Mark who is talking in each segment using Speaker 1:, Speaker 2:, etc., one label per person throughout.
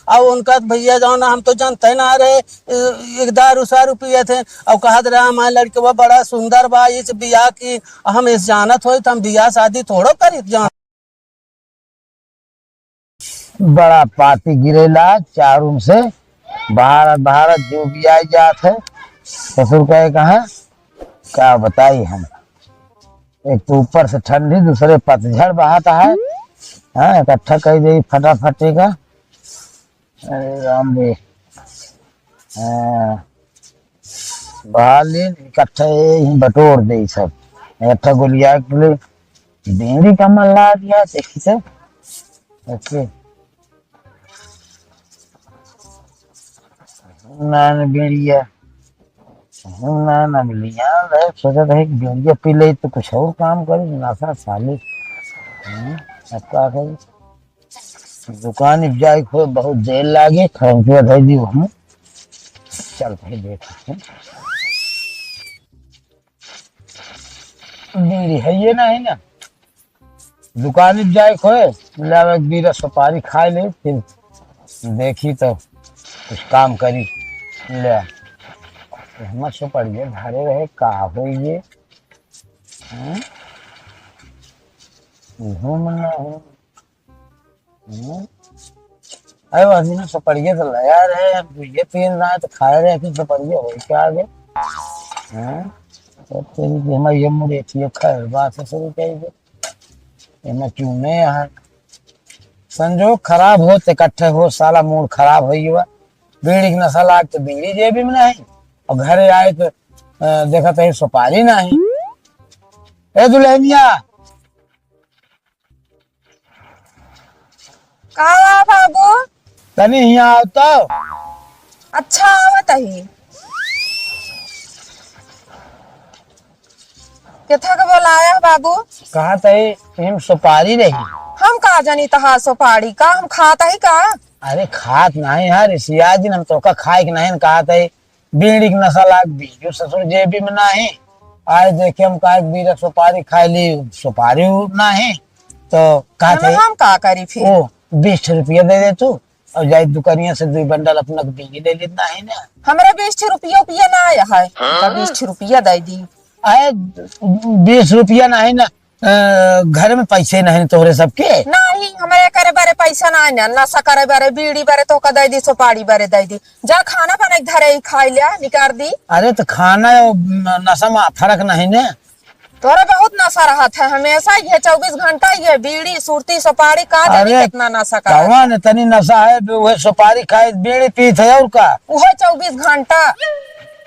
Speaker 1: और उनका भैया जो ना हम तो जानते ना रहे, एक दारू सारू पिए थे और कहत रहे हमारे लड़के वो बड़ा सुंदर बा, इस बियाह की हम इस जानत हो तो हम बियाह शादी थोड़ो करी जान।
Speaker 2: बड़ा पार्टी गिरेला चारों से। भारत भारत जो भी आई जात है ससुर कहे कहा क्या बताई हम। एक तो ऊपर से ठंडी, दूसरे पतझड़ बहाता है। हाँ, इकट्ठा कर दे फटाफटी का। अरे राम रे। हाँ, बहाली इकट्ठा ही बटोर दे सब। इकट्ठा गोलिया के लिए बेड़ी का मन ला दिया देखी से। ओके ना बेड़िया ना मिलिया सोचा था कि बेड़िया पी ले तो कुछ और काम करे नशा साली। अब क्या करी, दुकान इब जाए खो बहुत देर लागे खरंकिया धर दी हम। चल भाई देखते बीड़ी है ये ना है ना, दुकान इब जाए खोए मिला बीरा सुपारी खाए ले फिर देखी तो कुछ काम करी ले। हिम्मत से पड़िए धारे रहे का हो ये। घूमना है अरे वही ना सपड़िए तो लया रहे ये पीन रहा है तो खाए रहे फिर सपड़िए हो क्या आगे। तो तेरी हमारी ये मुड़े थी खैर बात से शुरू चाहिए मैं चूने यहाँ संजोग खराब हो तो इकट्ठे हो साला मूड खराब हो हुआ। बीड़ी की नशा लाग तो बीड़ी जेबी में नहीं और घरे आए तो देखा तो सुपारी नहीं। ए दुल्हनिया
Speaker 3: का बाबू
Speaker 2: तनी यहाँ आओ तो।
Speaker 3: अच्छा बताइए किथा के बोलाया बाबू।
Speaker 2: कहा थे तुम सुपारी रही।
Speaker 3: हम का जानी तहा सुपारी का हम खाता ही का।
Speaker 2: अरे खात नहीं यार इसिया दिन हम तो का खाए के नहीं कहा थे बीड़ी की नशा लाग बीजू ससुर जेबी में नहीं। आज देखे हम का बीड़ा सुपारी खाई ली सुपारी नहीं तो कहा थे
Speaker 3: हम का करी फिर।
Speaker 2: ओ 20 रुपया दे दे तू और जाए दुकानिया से 2 बंडल अपना बीड़ी ले लेना है ना।
Speaker 3: हमारे 20 रुपया ना आया है 20 रुपया दे दी।
Speaker 2: आए 20 रुपया नहीं ना घर में पैसे नहीं तोहरे सबके
Speaker 3: नहीं हमारे करे बारे पैसा ना आना नशा करे बारे बीड़ी बारे तो का दे दी सुपारी बारे दे दी जा खाना बना धरे ही खाई लिया निकाल दी।
Speaker 2: अरे तो खाना नशा में फर्क नहीं ना।
Speaker 3: तोरा बहुत नशा रहा था हमेशा ये 24 घंटा ये बीड़ी सुरती सुपारी का जाने कितना नशा कर
Speaker 2: कौन तनी नशा है वो सुपारी खाए बीड़ी पी थे और का
Speaker 3: वो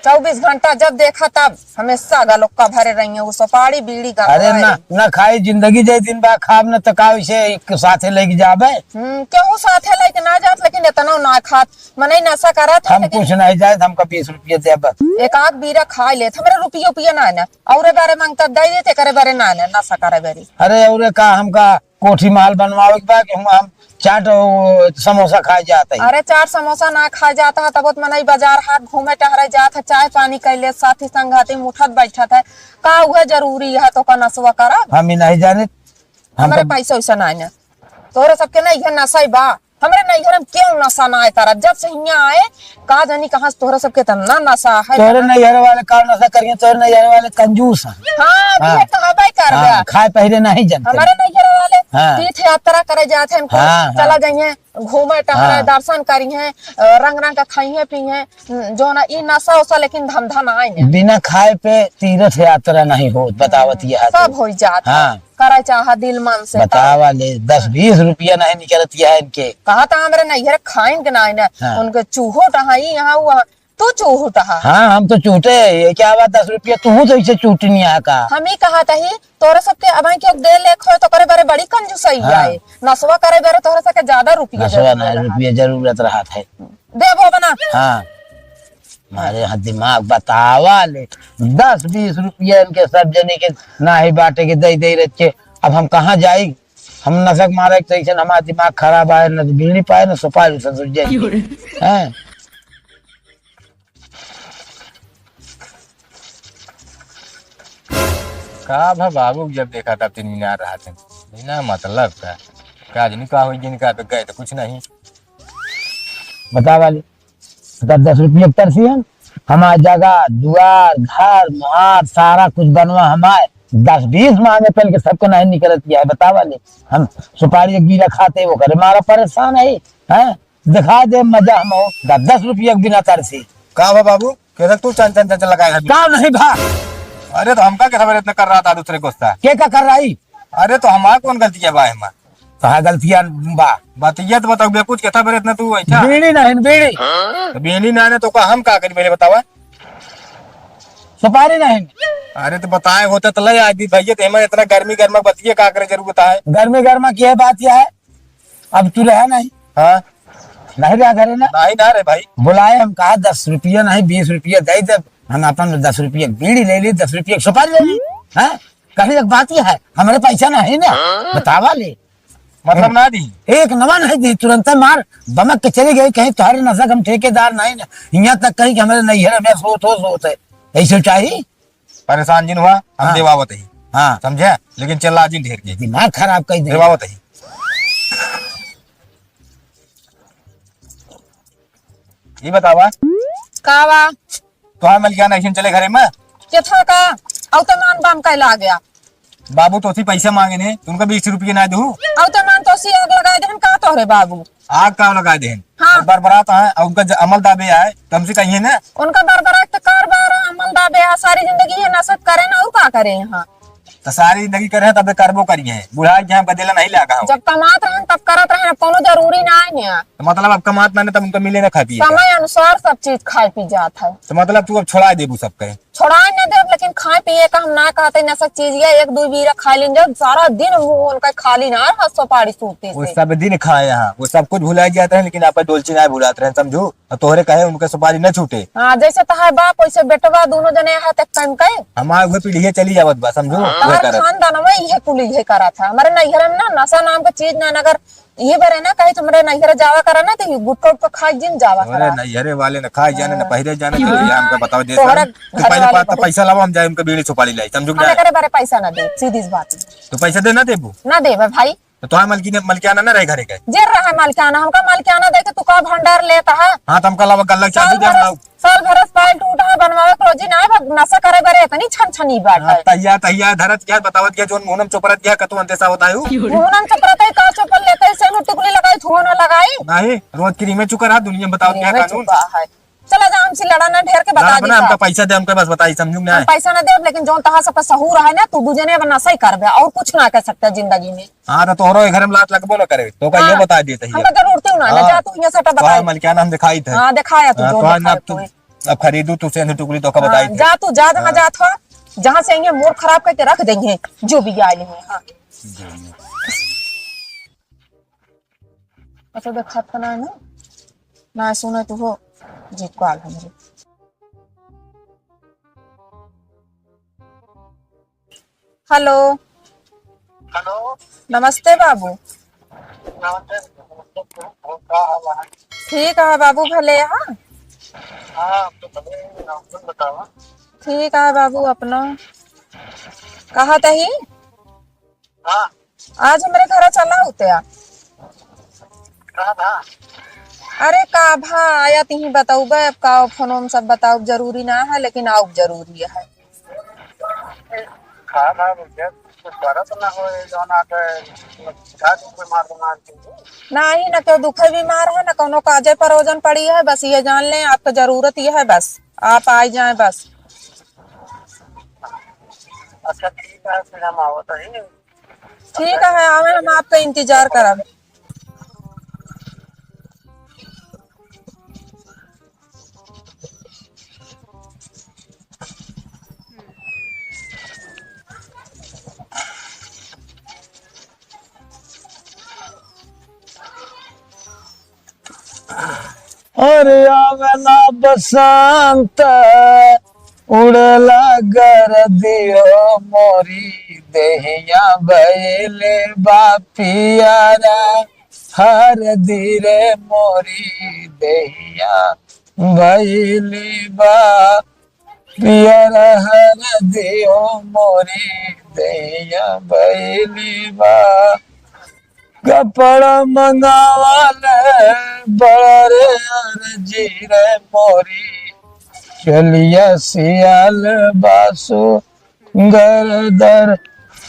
Speaker 3: 24 घंटा जब देखा तब हमेशा गलोक्का भरे रही है वो सुपारी बीड़ी का।
Speaker 2: अरे ना खाई जिंदगी जाए दिन बा खाब न तो का इसे एक साथे लेके जाबे।
Speaker 3: क्यों साथे लेके ना जात लेकिन इतना ना खात मने नशा करत
Speaker 2: हम कुछ नहीं जाए हमका 20 रुपया दे बस
Speaker 3: एक आध बीरा खा ले हमरा रुपया ना ना और बारे मांगता दे देते करे बारे ना ना नशा करे बारे।
Speaker 2: अरे और का हमका कोठी महल बनवावे के बा कि हम चाट समोसा खाए जाते हैं।
Speaker 3: अरे चाट समोसा ना खा जाता है तब मनाई बाजार हाथ घूमे टहरे जात है चाय पानी कैले साथी संगाती मुठत बैठत है का हुआ जरूरी है तो का नशवा करा।
Speaker 2: हम ही नहीं जाने
Speaker 3: हमारे पैसा वैसा ना है तोरे सबके नहीं है नशा बा हमरे नहीं घर में क्यों नशा ना आए तारा जब से यहाँ आए का जानी कहाँ तोरा सबके तना नशा है।
Speaker 2: तोरे नैहर वाले का नशा करिए तोरे नैहर वाले कंजूस हैं।
Speaker 3: हाँ भी कहां कर गया
Speaker 2: खाए पहले नहीं जानते
Speaker 3: हमारे नैहर वाले
Speaker 2: हाँ।
Speaker 3: तीर्थ यात्रा करे जाते हैं
Speaker 2: हाँ,
Speaker 3: चला जाइए घूमे टहरे दर्शन करिए रंग रंग का खाइए पिए जो ना ई नशा उसा लेकिन धमधा ना आए
Speaker 2: बिना खाए पे तीर्थ यात्रा नहीं हो बतावत ये
Speaker 3: सब हो जाता
Speaker 2: हाँ।
Speaker 3: करे चाह दिल मन से
Speaker 2: बतावा ले 10-20 रुपया नहीं निकलत है इनके
Speaker 3: कहा था हमारे नैहर खाइन के ना
Speaker 2: हाँ।
Speaker 3: उनके चूहो टहाई यहाँ हुआ तू चूहो टहा।
Speaker 2: हाँ हम तो चूटे ये क्या बात 10 रुपया तू तो इसे चूटनी है का
Speaker 3: हम ही कहा था ही तोरे सबके अब के दे ले खो तो करे बारे बड़ी कंजूसई है नसवा करे बारे तोरे सबके ज्यादा रुपया
Speaker 2: जरूरत रहा है
Speaker 3: दे वो बना।
Speaker 2: हाँ हमारे यहाँ दिमाग बतावा ले 10-20 रुपया इनके सब जने के ना ही बांटे के दे रखे। अब हम कहाँ जाए हम नशक मारे तो ऐसे हमारा दिमाग खराब आए न बीड़ी पाए न सुपारी ससुर जाए।
Speaker 4: का भा बाबू जब देखा तब 3 मीनार रहा थे बिना मतलब का काज नहीं का हो जिनका तो गए तो कुछ नहीं
Speaker 2: बता वाली 10-10 रुपये तरसी हम हमार जगह दुआर घर मुहार सारा कुछ बनवा हमारे 10-20 मांगे पहले के सबको नहीं निकलत किया है। बता वाले हम सुपारी एक बीरा खाते वो करे मारा परेशान है दिखा दे मजा हम 10-10 रुपये बिना तरसी
Speaker 4: का भा बाबू कैसे तू चंद चंद चंद लगाएगा
Speaker 2: का नहीं भा
Speaker 4: अरे तो हमका क्या खबर इतना कर रहा था दूसरे को उसका?
Speaker 2: के का कर रही
Speaker 4: अरे तो हमारा कौन गलती है भाई हमार
Speaker 2: कहा गलतियां बा
Speaker 4: बातिया तो बताओ बे कुछ कहता इतना तू अच्छा
Speaker 2: बीड़ी नहीं बीड़ी
Speaker 4: तो बेनी ना तो का हम का करी पहले बतावा
Speaker 2: सुपारी नहीं
Speaker 4: अरे तो बताए होता तो ले आज दी भैया तो हमें इतना गर्मी गर्मा बतिया का करे जरूर बताए
Speaker 2: गर्मी गर्मा की है बात यह है अब तू रहा नहीं
Speaker 4: हाँ
Speaker 2: नहीं रहा करे ना
Speaker 4: नहीं ना रे भाई
Speaker 2: बुलाए हम कहा 10 रुपये नहीं 20 रुपये दे दे हम अपन 10 रुपये बीड़ी ले ली 10 रुपये सुपारी ले ली है कहीं एक बात यह है हमारे पैसा नहीं ना बतावा ले
Speaker 4: मतलब ना दी
Speaker 2: एक नवा नहीं दी तुरंत मार बमक के चली गई कहीं तुम्हारे नजर हम ठेकेदार नहीं ना यहाँ तक कहीं कि हमारे नहीं है सोच है ऐसे चाहिए
Speaker 4: परेशान जिन हुआ हम
Speaker 2: हाँ।
Speaker 4: देवावत ही
Speaker 2: हाँ
Speaker 4: समझे लेकिन चला जिन ढेर के
Speaker 2: दिमाग खराब कर दे
Speaker 4: देवावत ही ये बतावा
Speaker 3: कावा
Speaker 4: तो हाँ मिल गया नहीं चले घरे में
Speaker 3: के था का औतमान बाम का ला गया
Speaker 4: बाबू तो उसी पैसे मांगे ने तुमका 20 रुपये ना दू
Speaker 3: औतमान तो सी आग लगा दे का तोहरे बाबू
Speaker 4: आग का लगा दे
Speaker 3: हाँ।
Speaker 4: बरबरात है और उनका अमल दावे है तुम से कहिए ना
Speaker 3: उनका बरबरात कारबार अमल दाबे सारी जिंदगी ये नशत करे ना और का करे यहाँ
Speaker 4: तो सारी जिंदगी करे तब करबो करिए बुढ़ाई यहाँ बदला नहीं लगा हो
Speaker 3: जब कमात रहे तब करत रहे कोनो जरूरी ना है यहाँ
Speaker 4: तो मतलब अब कमात मैंने तब उनका मिले ना खा पिए
Speaker 3: समय अनुसार सब चीज खाए पी जात है
Speaker 4: तो मतलब तू अब छोड़ा देबू सबके
Speaker 3: छोड़ा न दे लेकिन खाए पिए का हम ना कहते न सब चीज ये 1-2 बीरा खा लें जब सारा दिन मुंह उनका खाली ना हंसो पाड़ी सूती
Speaker 4: वो
Speaker 3: से
Speaker 4: सब दिन खाए यहाँ वो सब कुछ भुला जाते हैं लेकिन आप डोलची ना भुलाते रहे समझू और तोहरे कहे उनके सुपारी न छूटे
Speaker 3: हाँ जैसे तहार बाप वैसे बेटवा दोनों जने है तक टाइम कहे
Speaker 4: हमारे वह पीढ़ी चली जावत बा समझू वह
Speaker 3: हमारे
Speaker 4: करत
Speaker 3: खानदान में ये कुल ये करा था हमारे नैहर में ना नशा नाम का चीज ना अगर ये बरे ना कहीं तुम्हारे नैहर जावा करा ना तो गुटका उटका खा जिन जावा
Speaker 4: अरे
Speaker 3: करा
Speaker 4: नहीं अरे वाले न खाए जाने न पहरे जाने तो ये हमका बताओ दे
Speaker 3: तोहरा
Speaker 4: तो
Speaker 3: घर
Speaker 4: पहले
Speaker 3: वाले
Speaker 4: बात तो
Speaker 3: बहुत-
Speaker 4: पैसा लाओ हम जाए उनके बीड़ी सुपारी लाई समझू
Speaker 3: हमें करे बारे पैसा ना दे सीधी सी बात है।
Speaker 4: तो पैसा दे ना देबू
Speaker 3: ना दे भाई
Speaker 4: तो तुम्हारे मलकियाना ना रहे घरे के
Speaker 3: जेर रहा है मालिकाना हमका मालिकाना दे के तू का भंडार लेता है
Speaker 4: हाँ तो हमका लावा गल्लक चाबी दे हम
Speaker 3: साल भरस पायल टूटा है बनवावे को रोजी ना है नशा करे बरे इतनी छन छनी बात है
Speaker 4: तैयार तैयार धरत क्या बतावत क्या जोन मुहनम चोपरत क्या कतु अंते सा बतायू
Speaker 3: मुहनन चपराते का चपल लेते से नु टुकली लगाई धुआं ना लगाई
Speaker 4: नहीं रोज की में चुका रहा दुनिया में बताओ क्या
Speaker 3: में
Speaker 4: कानून
Speaker 3: चुका है चला जा हमसे लड़ा ना ढेर के बता
Speaker 4: बना हमका
Speaker 3: दी
Speaker 4: पैसा दे हमके बस बताई समझू ना
Speaker 3: हम पैसा ना दे लेकिन जो तहा सबका सहूर है ना तू दूजे ने नशा ही करबे और कुछ ना कर सकता जिंदगी में
Speaker 4: हाँ तो तोहरो घर में लात लगबो ना करे तो का ये
Speaker 3: हाँ,
Speaker 4: बता देते ही
Speaker 3: हमका जरूरत ही ना जा तू यहाँ सटा बता
Speaker 4: मलकियाना हम दिखाई थे
Speaker 3: हां दिखाया तू जो
Speaker 4: तो
Speaker 3: दिखाया
Speaker 4: अब
Speaker 3: तू
Speaker 4: अब खरीदू तुझसे टुकड़ी तो का बताई
Speaker 3: हाँ,
Speaker 4: थी
Speaker 3: जा तू जा जहाँ जात हो जहाँ से ये मूड खराब करके रख देंगे जो भी आए हैं हाँ अच्छा देख खात ना है ना सुने तू हो जीत को आल हमारे हेलो
Speaker 5: हेलो
Speaker 3: नमस्ते बाबू
Speaker 5: नमस्ते का हाल है?
Speaker 3: ठीक है बाबू भले यहाँ
Speaker 5: हाँ तो भले तुम बताओ
Speaker 3: ठीक है बाबू अपना कहा तही
Speaker 5: हाँ
Speaker 3: आज हमारे घर चला होते
Speaker 5: कहा था
Speaker 3: अरे का भा आया ती बताऊ अब का फोन सब बताओ जरूरी ना है लेकिन आओ जरूरी है
Speaker 5: कहा था मुझे कुछ बड़ा तो ना हो जो ना के खा दूँ मार मार के
Speaker 3: ना ही ना क्यों दुख बीमार है ना कोनो काजे परोजन पड़ी है बस ये जान लें आपको जरूरत ये है बस आप आ जाए बस
Speaker 5: अच्छा ठीक है फिर हम आओ तो ही
Speaker 3: ठीक है आवे हम आपका इंतजार करब
Speaker 2: अरे आवेला बसंत उड़ला गर दियो मोरी देहिया बैले बापियारा हर धीरे मोरी देहिया बैली बा पियर हर दियो मोरी देहिया बैली बा कपड़ा मंगावाले बड़ा रे अर्जी रे मोरी चलिया सियाल बासु गरदर।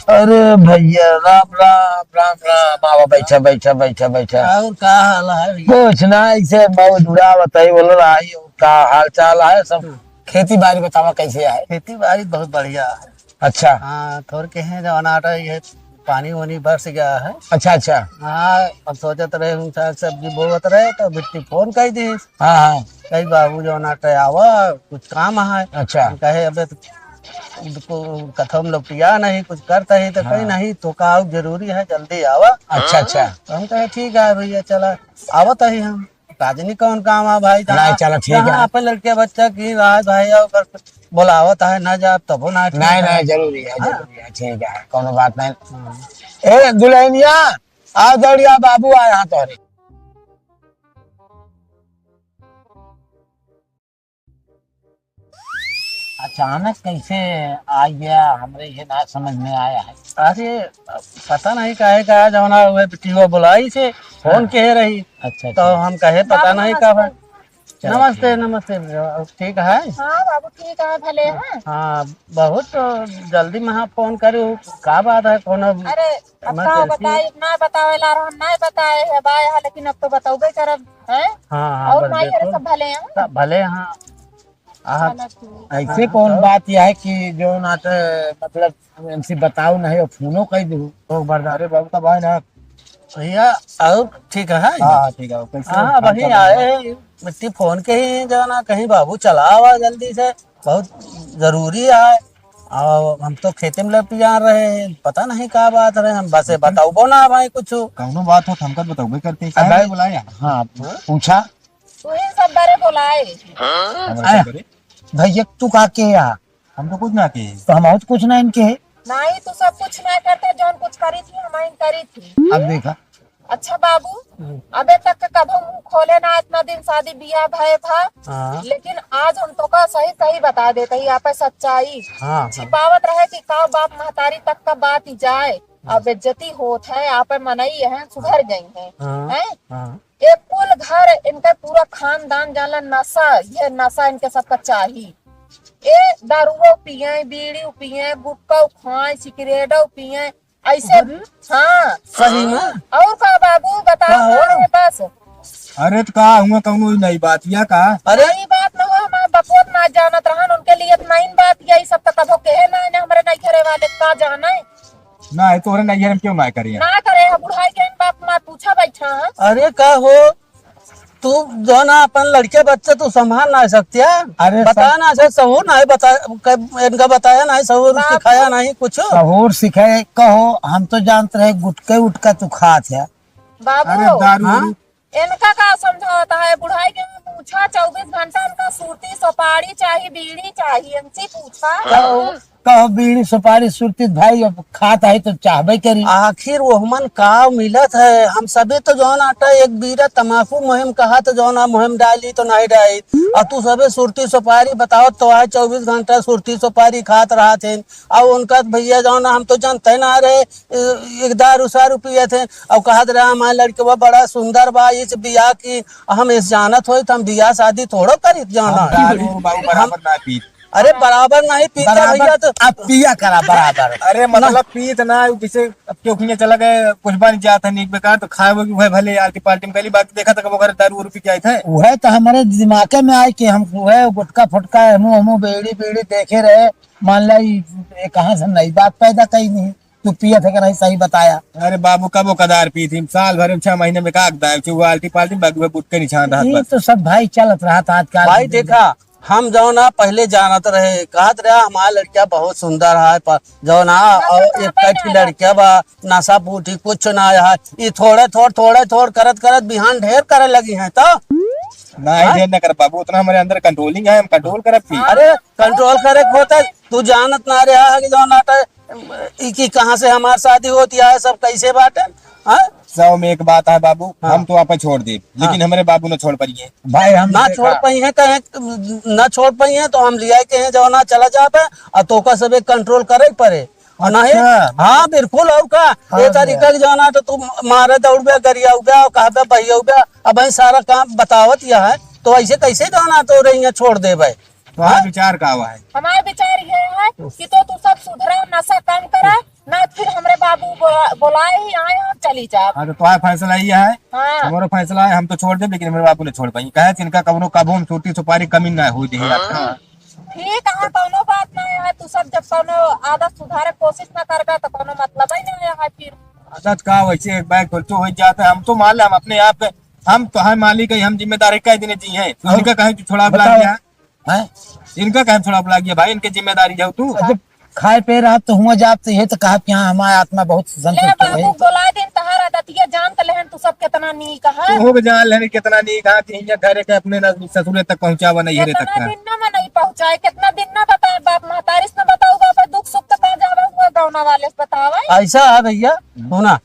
Speaker 2: अरे भैया राम राम राम राम। आवा बैठा बैठा बैठा बैठा।
Speaker 1: और का हाल है भैया?
Speaker 2: कुछ ना ऐसे बहुत बुरा बताई बोल रहा है का हाल चाल है सब। खेती बाड़ी बतावा कैसे है?
Speaker 1: खेती बाड़ी बहुत बढ़िया है।
Speaker 2: अच्छा
Speaker 1: हाँ थोड़ के हैं जवान आटा ये पानी वानी बरस गया है।
Speaker 2: अच्छा अच्छा।
Speaker 1: हाँ अब सोचत रहे हम साग सब्जी बोवत रहे तो बिट्टी फोन कर दी।
Speaker 2: हाँ हाँ
Speaker 1: कही बाबू जवान आटा आवा कुछ काम है।
Speaker 2: अच्छा।
Speaker 1: हम कहे अबे तो कथम लपटिया नहीं कुछ करता है तो कहीं नहीं तो का जरूरी है जल्दी आवा।
Speaker 2: अच्छा अच्छा।
Speaker 1: तो हम कहे ठीक है भैया चला आवत ही हम काजनी कौन काम है भाई।
Speaker 2: नहीं, चलो ठीक है।
Speaker 1: अपन लड़के बच्चा की राहत भाई अगर बोलावत है ना जा तब ना ठीक
Speaker 2: नहीं
Speaker 1: है।
Speaker 2: नहीं जरूरी है जरूरी है ठीक है कोनो बात नहीं। ए दुल्हनिया आ दौड़िया बाबू आया यहाँ तोरे। अचानक कैसे आ गया हमरे ये ना समझ में आया है।
Speaker 1: अरे पता नहीं काहे का जवना हुए बेटी को बुलाई से फोन कह रही।
Speaker 2: अच्छा
Speaker 1: तो हम कहे पता नहीं कब है। नमस्ते नमस्ते ठीक है।
Speaker 3: हाँ बाबू ठीक है भले हैं।
Speaker 1: हाँ बहुत जल्दी में हाँ फोन करूँ का बात है कौन।
Speaker 3: अरे अब का बताए ना बतावे ला रहा नहीं बताए है बाय है लेकिन अब तो बताओगे करब हैं।
Speaker 1: हाँ हाँ
Speaker 3: और
Speaker 1: बस
Speaker 3: माई
Speaker 1: देखो।
Speaker 3: सब भले हैं।
Speaker 1: सब भले हाँ हाँ।
Speaker 2: ऐसे कौन बात यह है कि जो नाट मतलब हमसे बताओ नहीं और फोनो कह दू तो बर्दार।
Speaker 4: अरे बाबू का भाई ना।
Speaker 1: भैया और ठीक है।
Speaker 4: हाँ ठीक है कैसे
Speaker 1: हाँ वही आए मिट्टी फोन के ही जो ना कहीं बाबू चला हुआ जल्दी से बहुत जरूरी है। और हम तो खेती में लग जा रहे हैं पता नहीं क्या बात है हम बस बताओ बो ना भाई कुछ।
Speaker 4: कौनो बात हो हमका बताओगे करते हैं
Speaker 2: अबे-
Speaker 4: काहे बुलाया
Speaker 2: हाँ पूछा
Speaker 3: तू ही सब बारे बुलाए।
Speaker 4: हमारे से करे?
Speaker 2: भैया तू का के यहाँ
Speaker 4: हम तो कुछ ना के।
Speaker 2: तो हम और कुछ ना इनके है।
Speaker 3: नहीं तू सब कुछ नहीं करते जौन कुछ करी थी हमारी करी थी।
Speaker 2: अब देखा
Speaker 3: अच्छा बाबू अबे तक कभी मुंह खोले ना इतना दिन शादी बियाह भय था।
Speaker 1: हाँ
Speaker 3: लेकिन आज हम तो का सही सही बता देते ही आप सच्चाई
Speaker 1: हाँ
Speaker 3: छिपावत रहे कि का बाप महतारी तक का बात ही जाए। अब बेज्जती होत है आप मनई है सुधर गई है,
Speaker 1: हाँ
Speaker 3: हैं?
Speaker 1: हाँ
Speaker 3: एक कुल घर इनका पूरा खानदान जाला नशा ये नशा इनके सबका चाहिए। ये दारू पिए बीड़ी पिए गुटखा खाए सिगरेट पिए ऐसे। हाँ
Speaker 1: सही में।
Speaker 3: और का बाबू बताओ
Speaker 1: हाँ।
Speaker 3: बस।
Speaker 4: अरे तो का हुआ कौनो नई बात या का?
Speaker 1: अरे
Speaker 3: नई बात न हो हमारे बपोत ना जानत रहन उनके लिए नई बात यही सब तो कभो कहे ना हमारे नहीं करे वाले का जाना है
Speaker 4: ना है तोरे नहीं हम क्यों ना करिए?
Speaker 3: ना करे बुढ़ाई के बाप माँ पूछा बैठा है।
Speaker 1: अरे का हो तू जो ना अपन लड़के बच्चे तू संभाल ना सकती है।
Speaker 2: अरे
Speaker 1: बताया ना ऐसे सहूर नहीं बता इनका बताया नहीं सहूर
Speaker 3: बाप
Speaker 1: सिखाया नहीं कुछ।
Speaker 2: सहूर सिखाए कहो हम तो जानते रहे गुटके उटका तू खात है।
Speaker 4: अरे
Speaker 3: बाबू
Speaker 4: दारू
Speaker 1: हाँ?
Speaker 3: इनका का समझाता है बुढ़ाई के पूछा 24 घंटा इनका सूरती सुपारी चाहिए बीड़ी चाहिए इनसे पूछा।
Speaker 2: कहो बीड़ी सुपारी सुरती भाई अब खाता है तो चाहबे करी।
Speaker 1: आखिर वो हमन का मिलत है हम सभी तो जौन आटा एक बीरा तमाकू मुहिम कहा तो जौन मुहिम डाली तो नहीं डाली और तू सबे सुरती सुपारी बताओ तो आज 24 घंटा सुरती सुपारी खात रहा थे। और उनका भैया जौन हम तो जानते ना रहे एक दारू सारू पिए थे और कहत रहे हमारे लड़के वो बड़ा सुंदर बा इस बियाह की हम इस जानत हो तो हम बियाह शादी थोड़ो करी जाना।
Speaker 4: दारू बाबू बराबर ना पी।
Speaker 1: अरे बराबर नहीं पीते भैया तो
Speaker 2: अब पिया करा बराबर।
Speaker 4: अरे मतलब पी तो ना जैसे अब क्यों खिने चला गए कुछ बन जाता है नीक बेकार तो खाए वो वह भले आलती पाल्टी में गली बाकी देखा था वगैरह दारू उरू पी के आए थे।
Speaker 2: वह तो हमारे दिमाग में आए कि हम वह गुटका फुटका हमू बेड़ी बेड़ी देखे रहे मान ला ये कहाँ से नई बात पैदा कही नहीं तू पिया थे नहीं सही बताया।
Speaker 4: अरे बाबू कब वो कदार पी थी साल भर में 6 महीने में काक दाव वो आलती पाल्टी में बाकी वह गुट के निशान रहा
Speaker 2: ये
Speaker 4: बस।
Speaker 2: तो सब भाई चलत रहा था आजकल।
Speaker 1: भाई देखा हम जो ना पहले जानत रहे कहत रहा हमारा लड़किया बहुत सुंदर है जो ना और एक कट लड़किया बा नशा पूठी कुछ ना है ये थोड़े करत करत बिहान ढेर करे लगी है तो
Speaker 4: ना ही देर न कर बाबू उतना हमारे अंदर कंट्रोलिंग है हम कंट्रोल कर पी।
Speaker 1: अरे कंट्रोल करे के होता तू जानत ना रहा है कि जो नाटा की कहाँ से हमारी शादी होती है सब कैसे बाटे। हाँ
Speaker 4: 100 में एक बात है बाबू हम तो आप छोड़ दे लेकिन हमारे बाबू न छोड़ पाइए।
Speaker 2: भाई हम
Speaker 1: ना छोड़ पाई है कहे ना छोड़ पाई है तो हम लिया के हैं जो ना चला जाता और तो का सब कंट्रोल करे पड़े नहीं हाँ बिल्कुल और का ये तरीका के जाना तो तुम मारे दौड़ गया गरिया हो गया कहा पे भैया हो गया अब भाई सारा काम बतावत यह है तो ऐसे कैसे जाना तो रही छोड़ दे भाई
Speaker 4: तुम्हारा विचार का हुआ है?
Speaker 3: हमारा विचार ये है कि तो तू सब सुधरा नशा कम करा ना फिर हमरे बाबू बोलाए ही आए और चली जा।
Speaker 4: हाँ तो तुम्हारा फैसला ये है,
Speaker 3: हाँ
Speaker 4: हमारा फैसला है, हम तो छोड़ दे लेकिन मेरे बाबू ने छोड़ पाई कहे इनका कबरो कबो हम छोटी सुपारी कमी ना हुई दी
Speaker 3: ठीक है कोनो बात नहीं है तू सब जब कोनो आदत सुधारे कोशिश न करगा तो कोनो मतलब ही नहीं है फिर
Speaker 4: आदत का वैसे एक बैग खोलते हो जाता है हम तो मान हम अपने आप हम तो है मालिक है हम जिम्मेदारी कह देने जी है इनका कहे तू छोड़ा बुला दिया
Speaker 2: हैं?
Speaker 4: इनका कहे छोड़ा बुला गया भाई इनकी जिम्मेदारी जाओ तू
Speaker 2: जब खाए पे रहा तो हुआ जाप तो ये तो कहा कि हाँ हमारा आत्मा बहुत
Speaker 3: ले
Speaker 2: संतुष्ट है
Speaker 3: बाबू बोला दिन तहारा दतिया जान त लेहन तू सब कितना नी कहा
Speaker 4: हो जान लेने कितना नहीं कहा कि यहाँ घरे के अपने ससुरे तक पहुंचावा नहीं हेरे तक
Speaker 3: कितना
Speaker 4: का
Speaker 3: दिन ना नहीं पहुंचाए कितना दिन ना बताए बाप महतारिस न बताऊ बाप दुख सुख तक कहां जावे हुआ गौना वाले से बतावे
Speaker 1: ऐसा है भैया सुना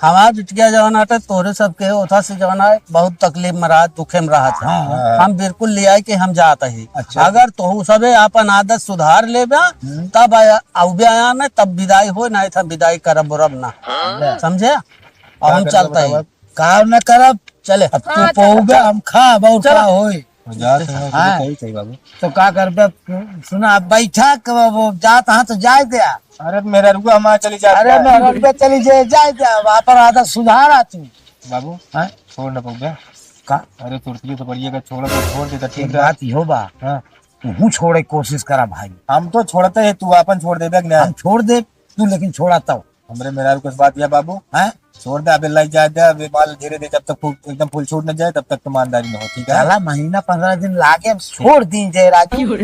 Speaker 1: हमारा बिटिया जवान आटा तोरे सबके ओथा से जवान आए बहुत तकलीफ में रहा दुखे में रहा था हम बिल्कुल ले आए कि हम जाते ही अगर तो सबे अपन आदत सुधार ले तब आउबे आया ना तब विदाई हो ना था विदाई करब उरब ना समझे और हम चलते ही
Speaker 2: काम न करब
Speaker 1: चले
Speaker 2: अब तू पहुँचे हम खा बहुत खा होए हाँ।
Speaker 4: सही बाबू
Speaker 2: तो का करबे सुना बैठा वो जात हाँ तो जाए दे
Speaker 4: अरे मेरा रुआ हमारा चली जा
Speaker 2: अरे मैं रखबे चली जाए दे वहाँ पर आदत सुधार आ तू
Speaker 4: बाबू
Speaker 2: हाँ?
Speaker 4: छोड़ ना पऊगा
Speaker 2: का
Speaker 4: अरे तुरती तो बढ़िएगा छोड़ देता
Speaker 2: एक
Speaker 4: ठीक
Speaker 2: बात हो बा
Speaker 4: हाँ
Speaker 2: तू छोड़े कोशिश करा भाई
Speaker 4: हम तो छोड़ते है तू अपन छोड़ दे
Speaker 2: हम छोड़ दे तू लेकिन छोड़ाता हूँ
Speaker 4: हमरे मेरा कुछ बात यह बाबू
Speaker 2: हैं
Speaker 4: छोड़ दे अबे लग जाए दे अबे माल धीरे धीरे जब तक एकदम फुल छूट न जाए तब तक तो ईमानदारी न हो ठीक है
Speaker 2: चला महीना 15 दिन लागे हम छोड़ दी जय राजू